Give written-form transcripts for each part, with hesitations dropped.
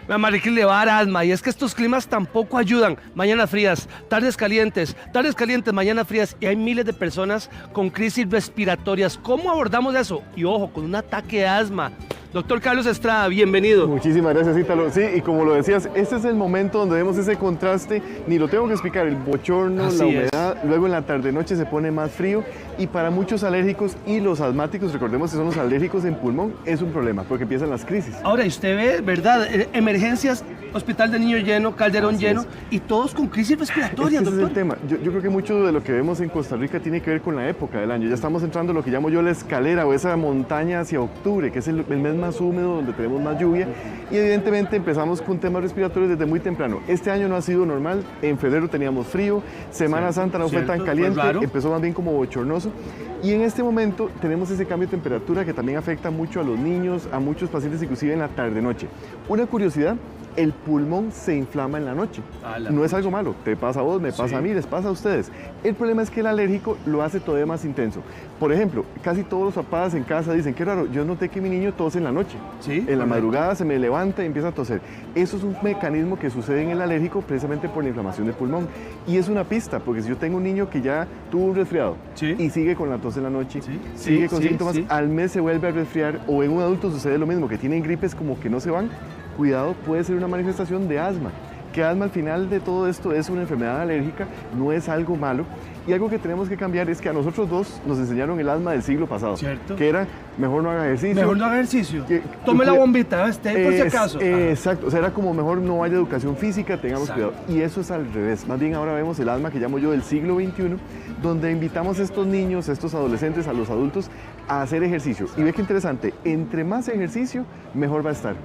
A Maricruz le va a dar asma y es que estos climas tampoco ayudan. Mañanas frías, tardes calientes, mañanas frías y hay miles de personas con crisis respiratorias. ¿Cómo abordamos eso? Y ojo, con un ataque de asma. Doctor Carlos Estrada, bienvenido. Muchísimas gracias, Ítalo. Sí, y como lo decías, este es el momento donde vemos ese contraste, ni lo tengo que explicar, el bochorno, Así la humedad, luego en la tarde-noche se pone más frío y para muchos alérgicos y los asmáticos, recordemos que son los alérgicos en pulmón, es un problema porque empiezan las crisis. Ahora, y usted ve, ¿verdad? Emergencias, hospital de niño lleno, Calderón lleno y todos con crisis respiratorias, Ese doctor. es el tema. Yo creo que mucho de lo que vemos en Costa Rica tiene que ver con la época del año. Ya estamos entrando en lo que llamo yo la escalera o esa montaña hacia octubre, que es el mes más húmedo, donde tenemos más lluvia. Y evidentemente empezamos con temas respiratorios desde muy temprano. Este año no ha sido normal. En febrero teníamos frío. Semana Santa no fue tan caliente. Empezó más bien como bochornoso. Y en este momento tenemos ese cambio de temperatura que también afecta mucho a los niños, a muchos pacientes, inclusive en la tarde-noche. Una curiosidad, el pulmón se inflama en la noche. No es algo malo, te pasa a vos, me pasa a mí, les pasa a ustedes. El problema es que el alérgico lo hace todavía más intenso. Por ejemplo, casi todos los papás en casa dicen, qué raro, yo noté que mi niño tose en la noche. Sí, en la madrugada se me levanta y empieza a toser. Eso es un mecanismo que sucede en el alérgico precisamente por la inflamación del pulmón. Y es una pista, porque si yo tengo un niño que ya tuvo un resfriado y sigue con la tos en la noche, sigue con síntomas, al mes se vuelve a resfriar, o en un adulto sucede lo mismo, que tienen gripes como que no se van, cuidado, puede ser una manifestación de asma. Que asma al final de todo esto es una enfermedad alérgica, no es algo malo. Y algo que tenemos que cambiar es que a nosotros dos nos enseñaron el asma del siglo pasado. ¿Cierto? Que era, mejor no haga ejercicio. Mejor no haga ejercicio. Tome la bombita, por si acaso. Exacto, o sea, era como mejor no haya educación física, tengamos cuidado. Y eso es al revés. Más bien ahora vemos el asma que llamo yo del siglo XXI, donde invitamos a estos niños, a estos adolescentes, a los adultos, a hacer ejercicio. Y ve qué interesante, entre más ejercicio, mejor va a estar.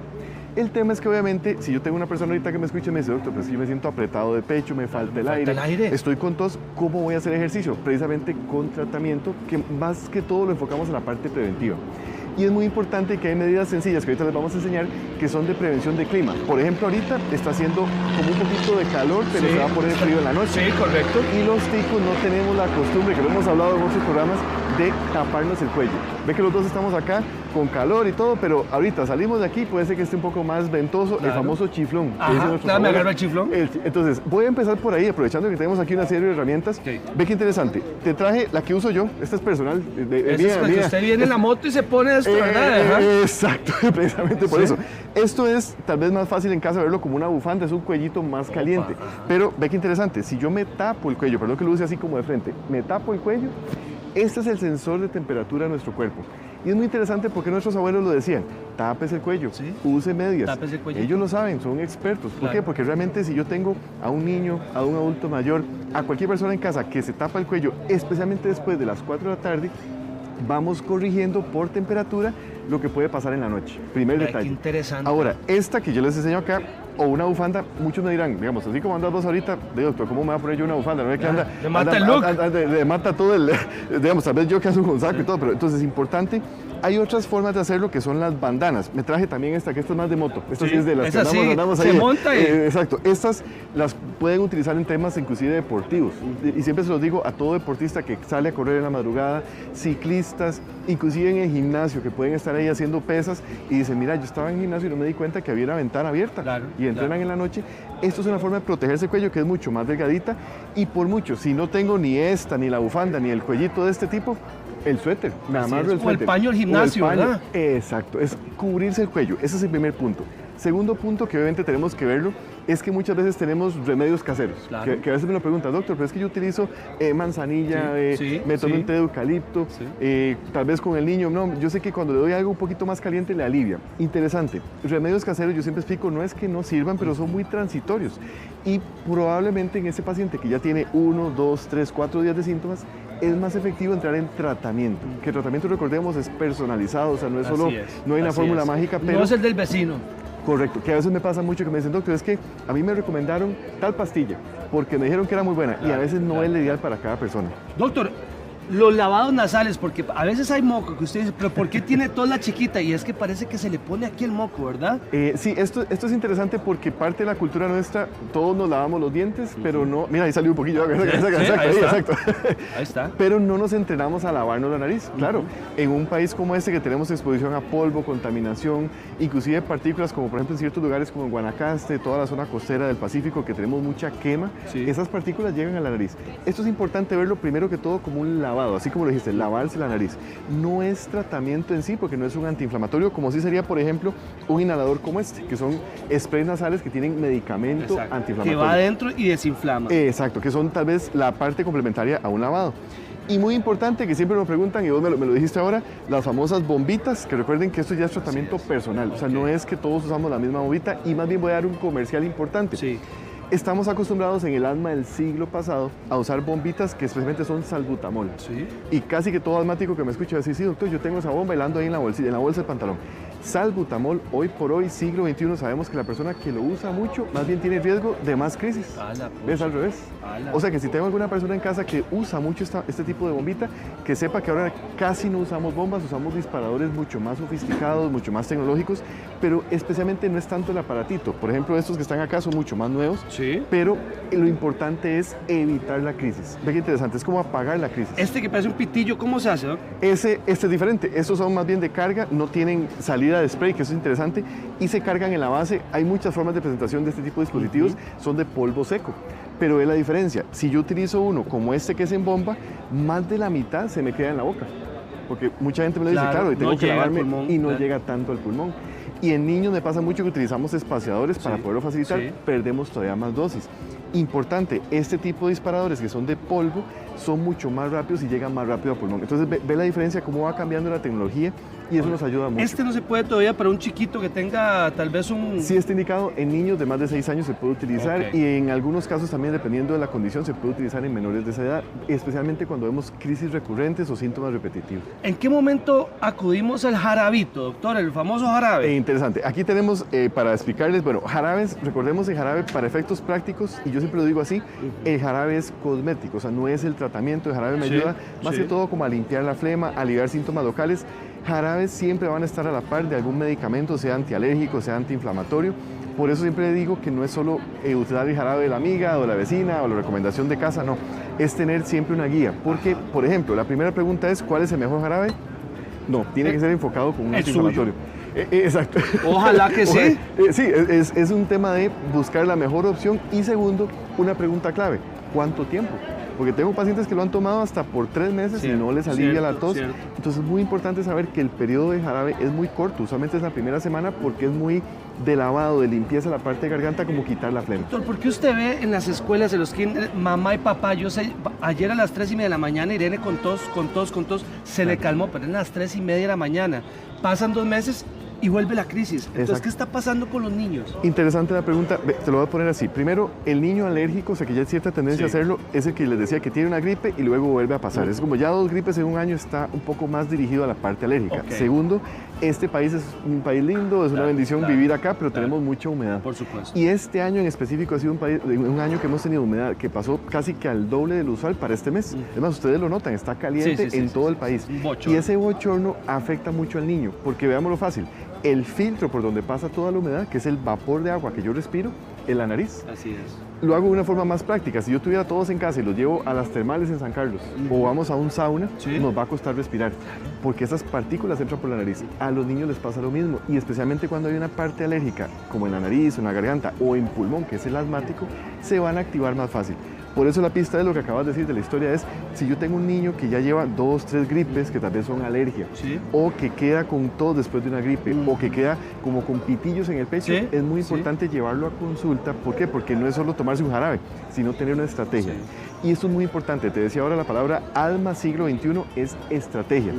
El tema es que obviamente, si yo tengo una persona ahorita que me escucha y me dice, doctor, pues yo me siento apretado de pecho, me falta el aire, estoy con tos, ¿cómo voy a hacer ejercicio? Precisamente con tratamiento, que más que todo lo enfocamos en la parte preventiva. Y es muy importante que hay medidas sencillas que ahorita les vamos a enseñar que son de prevención de clima. Por ejemplo, ahorita está haciendo como un poquito de calor, pero se va a poner frío en la noche. Sí, correcto. Y los ticos no tenemos la costumbre, que lo hemos hablado en otros programas, de taparnos el cuello. Ve que los dos estamos acá con calor y todo, pero ahorita salimos de aquí, puede ser que esté un poco más ventoso, el famoso chiflón. Me agarro el chiflón. Entonces, voy a empezar por ahí, aprovechando que tenemos aquí una serie de herramientas. Ve qué interesante. Te traje la que uso yo, esta es personal. Usted viene en la moto y se pone esto, ¿verdad? Exacto, precisamente por eso. Esto es tal vez más fácil en casa verlo como una bufanda, es un cuellito más caliente. Pero ve qué interesante, si yo me tapo el cuello, perdón que lo use así como de frente, me tapo el cuello, este es el sensor de temperatura de nuestro cuerpo. Y es muy interesante porque nuestros abuelos lo decían, tápese el cuello, use medias. Tápese el cuello. Ellos lo saben, son expertos. ¿Por qué? Porque realmente si yo tengo a un niño, a un adulto mayor, a cualquier persona en casa que se tapa el cuello, especialmente después de las 4 de la tarde, vamos corrigiendo por temperatura lo que puede pasar en la noche. Primer detalle. Qué interesante. Ahora, esta que yo les enseño acá, o una bufanda, muchos me dirán, digamos, así como andas vos ahorita, doctor, ¿cómo me va a poner yo una bufanda? No es que anda, me mata el look. Le mata todo el, digamos, tal vez yo que ando con saco y todo, pero entonces es importante. Hay otras formas de hacerlo que son las bandanas. Me traje también esta, que esta es más de moto. Esta sí es de las que andamos ahí. Se monta y... exacto. Estas las pueden utilizar en temas inclusive deportivos. Y siempre se los digo a todo deportista que sale a correr en la madrugada, ciclistas, inclusive en el gimnasio, que pueden estar ahí haciendo pesas y dicen, mira, yo estaba en el gimnasio y no me di cuenta que había una ventana abierta. Y entrenan en la noche. Esto es una forma de protegerse el cuello que es mucho más delgadita y por mucho, si no tengo ni esta, ni la bufanda, ni el cuellito de este tipo, el suéter, me amarro el suéter. O el paño del gimnasio, ¿verdad? Exacto, es cubrirse el cuello, ese es el primer punto. Segundo punto que obviamente tenemos que verlo es que muchas veces tenemos remedios caseros, que a veces me lo preguntan, doctor, pero es que yo utilizo manzanilla, me tomo un té de eucalipto, tal vez con el niño, no, yo sé que cuando le doy algo un poquito más caliente le alivia. Interesante, remedios caseros yo siempre explico, no es que no sirvan, pero son muy transitorios y probablemente en ese paciente que ya tiene 1, 2, 3, 4 días de síntomas, es más efectivo entrar en tratamiento. Que el tratamiento, recordemos, es personalizado, o sea, no es solo, no hay una fórmula mágica, pero... No es el del vecino. Correcto, que a veces me pasa mucho que me dicen, doctor, es que a mí me recomendaron tal pastilla, porque me dijeron que era muy buena, y a veces no es la ideal para cada persona. Doctor, Los lavados nasales, porque a veces hay moco que usted dice, pero ¿por qué tiene toda la chiquita? Y es que parece que se le pone aquí el moco, ¿verdad? Sí, esto es interesante porque parte de la cultura nuestra, todos nos lavamos los dientes, pero no... Mira, ahí salió un poquillo. Exacto. Ahí está. Pero no nos entrenamos a lavarnos la nariz. Claro, en un país como este que tenemos exposición a polvo, contaminación, inclusive partículas como por ejemplo en ciertos lugares como en Guanacaste, toda la zona costera del Pacífico que tenemos mucha quema, esas partículas llegan a la nariz. Esto es importante verlo primero que todo como un lavado, así como lo dijiste, lavarse la nariz. No es tratamiento en sí porque no es un antiinflamatorio como sí sería por ejemplo un inhalador como este, que son sprays nasales que tienen medicamento antiinflamatorio. Que va adentro y desinflama. Exacto, que son tal vez la parte complementaria a un lavado. Y muy importante, que siempre nos preguntan, y vos me lo dijiste ahora, las famosas bombitas, que recuerden que esto ya es tratamiento personal. O sea, no es que todos usamos la misma bombita, y más bien voy a dar un comercial importante. Sí. Estamos acostumbrados en el alma del siglo pasado a usar bombitas que especialmente son salbutamol. Sí. Y casi que todo asmático que me escucha decir, sí, doctor, yo tengo esa bomba y la ando ahí en la bolsa del pantalón. Salbutamol, hoy por hoy, siglo XXI, sabemos que la persona que lo usa mucho, más bien tiene riesgo de más crisis. ¿Ves al revés? O sea que si tengo alguna persona en casa que usa mucho este tipo de bombita, que sepa que ahora casi no usamos bombas, usamos disparadores mucho más sofisticados, mucho más tecnológicos, pero especialmente no es tanto el aparatito. Por ejemplo, estos que están acá son mucho más nuevos, pero lo importante es evitar la crisis. Ve qué interesante, es como apagar la crisis. Este que parece un pitillo, ¿cómo se hace, Doc? Este es diferente, estos son más bien de carga, no tienen salida de spray, que eso es interesante, y se cargan en la base. Hay muchas formas de presentación de este tipo de dispositivos, son de polvo seco, pero ve la diferencia. Si yo utilizo uno como este que es en bomba, más de la mitad se me queda en la boca, porque mucha gente me lo dice, claro, y tengo que lavarme y no llega tanto al pulmón. Y en niños me pasa mucho que utilizamos espaciadores para poderlo facilitar, perdemos todavía más dosis. Importante, este tipo de disparadores que son de polvo son mucho más rápidos y llegan más rápido al pulmón. Entonces ve la diferencia, cómo va cambiando la tecnología y eso nos ayuda mucho. Este no se puede todavía para un chiquito que tenga tal vez un... Sí está indicado en niños de más de 6 años se puede utilizar y en algunos casos también dependiendo de la condición se puede utilizar en menores de esa edad, especialmente cuando vemos crisis recurrentes o síntomas repetitivos. ¿En qué momento acudimos al jarabito, doctor, el famoso jarabe? Interesante. Aquí tenemos para explicarles, bueno, jarabes, recordemos el jarabe para efectos prácticos y yo siempre lo digo así, el jarabe es cosmético, o sea, no es el tratamiento, el jarabe me ayuda más que todo como a limpiar la flema, a aliviar síntomas locales. Jarabes siempre van a estar a la par de algún medicamento, sea antialérgico, sea antiinflamatorio. Por eso siempre digo que no es solo usar el jarabe de la amiga o de la vecina o la recomendación de casa, no. Es tener siempre una guía. Porque, por ejemplo, la primera pregunta es, ¿cuál es el mejor jarabe? No, tiene que ser enfocado con un antiinflamatorio. Exacto. Ojalá que sí. Sí, es un tema de buscar la mejor opción. Y segundo, una pregunta clave, ¿cuánto tiempo? Porque tengo pacientes que lo han tomado hasta por 3 meses y no les alivia la tos. Entonces es muy importante saber que el periodo de jarabe es muy corto, usualmente es la primera semana porque es muy de lavado, de limpieza la parte de garganta, como quitar la flema. Doctor, ¿por qué usted ve en las escuelas, en los kinder, mamá y papá, yo sé, ayer a las 3:30 de la mañana Irene con tos, se le calmó, pero en las 3:30 de la mañana, pasan 2 meses y vuelve la crisis. Entonces, ¿qué está pasando con los niños? Interesante la pregunta, te lo voy a poner así. Primero, el niño alérgico, o sea que ya hay cierta tendencia a hacerlo, es el que les decía que tiene una gripe y luego vuelve a pasar. Es como ya 2 gripes en un año, está un poco más dirigido a la parte alérgica. Segundo, este país es un país lindo, es una bendición vivir acá, pero tenemos mucha humedad. Por supuesto. Y este año en específico ha sido un año que hemos tenido humedad, que pasó casi que al doble del usual para este mes. Es más, ustedes lo notan, está caliente en todo el país. Y ese bochorno afecta mucho al niño, porque veámoslo fácil. El filtro por donde pasa toda la humedad, que es el vapor de agua que yo respiro, en la nariz. Así es. Lo hago de una forma más práctica. Si yo tuviera todos en casa y los llevo a las termales en San Carlos o vamos a un sauna, nos va a costar respirar, porque esas partículas entran por la nariz. A los niños les pasa lo mismo, y especialmente cuando hay una parte alérgica, como en la nariz, en la garganta o en pulmón, que es el asmático, se van a activar más fácil. Por eso la pista de lo que acabas de decir de la historia es, si yo tengo un niño que ya lleva 2, 3 gripes, que tal vez son alergia, o que queda con tos después de una gripe, o que queda como con pitillos en el pecho, es muy importante llevarlo a consulta. ¿Por qué? Porque no es solo tomarse un jarabe, sino tener una estrategia. Y esto es muy importante, te decía ahora la palabra alma siglo XXI es estrategia,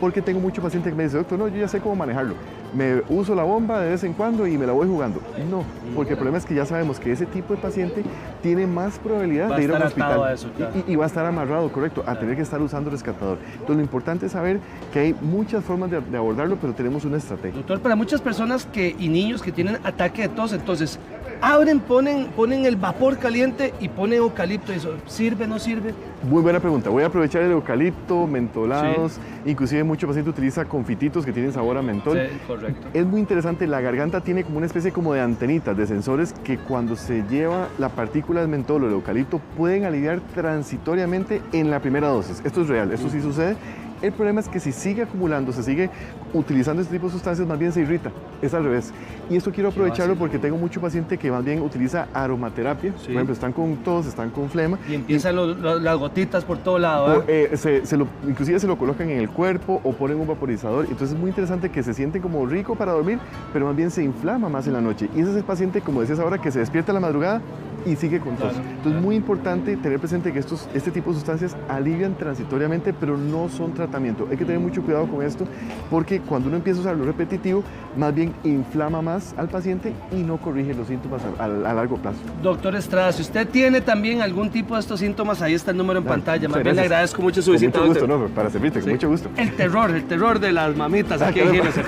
porque tengo muchos pacientes que me dicen, doctor, no, yo ya sé cómo manejarlo, me uso la bomba de vez en cuando y me la voy jugando. No, porque el problema es que ya sabemos que ese tipo de paciente tiene más probabilidad de ir a un hospital a eso, y va a estar amarrado, correcto, a tener que estar usando rescatador. Entonces lo importante es saber que hay muchas formas de abordarlo, pero tenemos una estrategia. Doctor, para muchas personas y niños que tienen ataque de tos, entonces abren, ponen el vapor caliente y ponen eucalipto. ¿Eso sirve, no sirve? Muy buena pregunta. Voy a aprovechar el eucalipto, mentolados, inclusive mucho paciente utiliza confititos que tienen sabor a mentol. Sí, correcto. Es muy interesante, la garganta tiene como una especie como de antenitas, de sensores que cuando se lleva la partícula de mentol o el eucalipto pueden aliviar transitoriamente en la primera dosis. Esto es real, esto sí sucede. El problema es que si sigue acumulando, se sigue utilizando este tipo de sustancias, más bien se irrita. Es al revés. Y esto quiero aprovecharlo porque tengo mucho paciente que más bien utiliza aromaterapia. Por ejemplo, están con tos, están con flema. Y empiezan las gotitas por todo lado. Inclusive se lo colocan en el cuerpo o ponen un vaporizador. Entonces es muy interesante que se sienten como rico para dormir, pero más bien se inflama más en la noche. Y ese es el paciente, como decías ahora, que se despierta a la madrugada y sigue con tos. Entonces es muy importante tener presente que este tipo de sustancias alivian transitoriamente, pero no son tratamiento. Hay que tener mucho cuidado con esto porque cuando uno empieza a usar lo repetitivo, más bien inflama más al paciente y no corrige los síntomas a largo plazo. Doctor Estrada, si usted tiene también algún tipo de estos síntomas, ahí está el número en pantalla. Más bien le agradezco mucho su visita. Con mucho gusto, no, para servirte, con mucho gusto. El terror de las mamitas aquí en Giros.